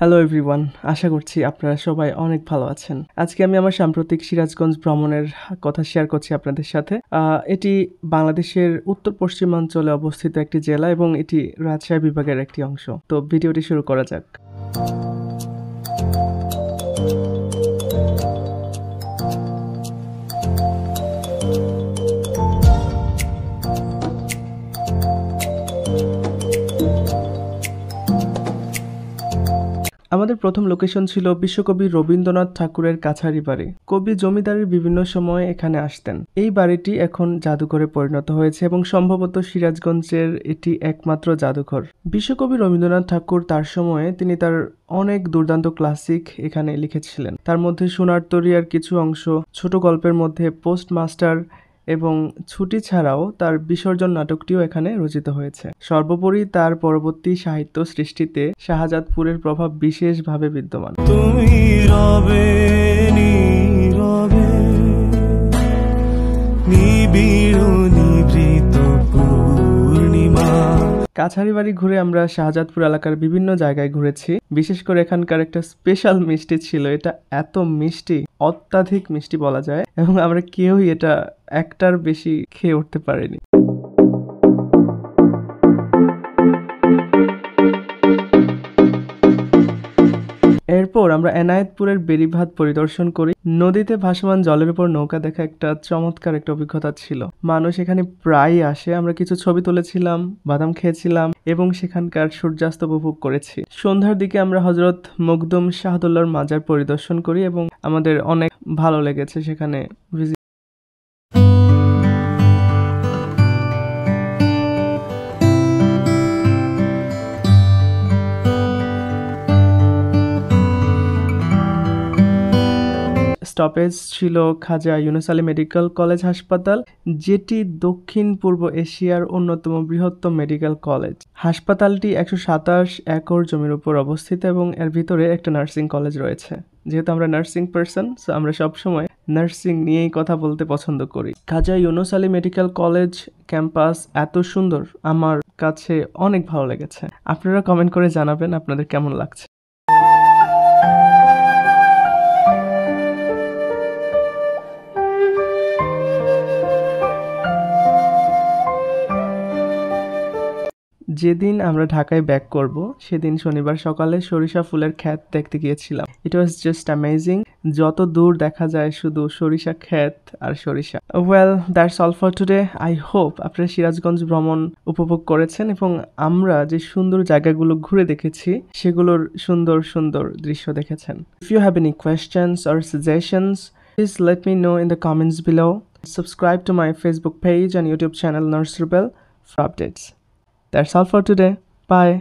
Hello everyone, আশা করছি আপনারা সবাই অনেক ভালো আছেন। আজকে আমি আমার সাম্প্রতিক সিরাজগঞ্জ ভ্রমণের কথা শেয়ার করছি আপনাদের সাথে। এটি বাংলাদেশের উত্তর পশ্চিমাঞ্চলে অবস্থিত একটি জেলা এবং এটি রাজশাহী বিভাগের একটি অংশ। তো ভিডিওটি শুরু করা যাক। আমাদের প্রথম লোকেশন ছিল বিশ্বকবি রবীন্দ্রনাথ ঠাকুরের কাছারি বাড়ি। কবি জমিদারের বিভিন্ন সময়ে এখানে আসতেন। এই বাড়িটি এখন জাদুঘরে পরিণত হয়েছে এবং সম্ভবত সিরাজগঞ্জের এটি একমাত্র জাদুঘর। বিশ্বকবি রবীন্দ্রনাথ ঠাকুর তার সময়ে তিনি তার অনেক দুর্দান্ত ক্লাসিক এখানে লিখেছিলেন। তার মধ্যে সোনার তরীয়ার কিছু অংশ, ছোট গল্পের মধ্যে পোস্টমাস্টার এবং ছুটি ছাড়াও তার বিসর্জন নাটকটিও এখানে রচিত হয়েছে। সর্বোপরি তার পরবর্তী সাহিত্য সৃষ্টিতে শাহজাদপুরের প্রভাব বিশেষভাবে বিদ্যমান। তুমি রবে নীরবে নিবিড় নিভৃত পূর্ণিমা। কাছারি বাড়ি ঘুরে আমরা শাহজাদপুর এলাকার বিভিন্ন জায়গায় ঘুরেছি। বিশেষ করে এখানকার একটা স্পেশাল মিষ্টি ছিল, এটা এত মিষ্টি, অত্যাধিক মিষ্টি বলা যায়, এবং আমরা কেউই এটা একটার বেশি খেয়ে উঠতে পারিনি। এরপর আমরা এনায়েতপুরের বেড়িবাঁধ পরিদর্শন করি। নদীতে ভাসমান জলের উপর নৌকা দেখা একটা চমৎকার একটা অভিজ্ঞতা ছিল। মানুষ এখানে প্রায় আসে। আমরা কিছু ছবি তুলেছিলাম, বাদাম খেয়েছিলাম এবং সেখানকার সূর্যাস্ত উপভোগ করেছি। সন্ধ্যার দিকে আমরা হযরত মখদুম শাহদুল্লাহর মাজার পরিদর্শন করি এবং আমাদের অনেক ভালো লেগেছে সেখানে ভিজিট। স্টপেজ ছিল খাজা ইউনুস আলী মেডিকেল কলেজ হাসপাতাল, যেটি দক্ষিণ পূর্ব এশিয়ার অন্যতম বৃহত্তম মেডিকেল কলেজ। হাসপাতালটি 127 একর জমির উপর অবস্থিত এবং এর ভিতরে একটা নার্সিং কলেজ রয়েছে। যেহেতু আমরা নার্সিং পার্সন, সো আমরা সবসময় নার্সিং নিয়েই কথা বলতে পছন্দ করি। Khwaja Yunus Ali medical college campus এত সুন্দর, আমার কাছে অনেক ভালো লেগেছে। আপনারা কমেন্ট করে জানাবেন আপনাদের কেমন লাগছে। যেদিন আমরা ঢাকায় ব্যাক করব সেদিন শনিবার সকালে সরিষা ফুলের ক্ষেত দেখতে গিয়েছিলাম। ইট ওয়াজ জাস্ট অ্যামেজিং। যত দূর দেখা যায় শুধু সরিষা ক্ষেত আর সরিষা। Well, that's all for today. I hope আপনারা সিরাজগঞ্জ ভ্রমণ উপভোগ করেছেন এবং আমরা যে সুন্দর জায়গাগুলো ঘুরে দেখেছি সেগুলোর সুন্দর সুন্দর দৃশ্য দেখেছেন। If you have any questions or suggestions, please let me know in the comments below. Subscribe to my Facebook page and YouTube channel Nurse Rubel for updates. That's all for today. Bye.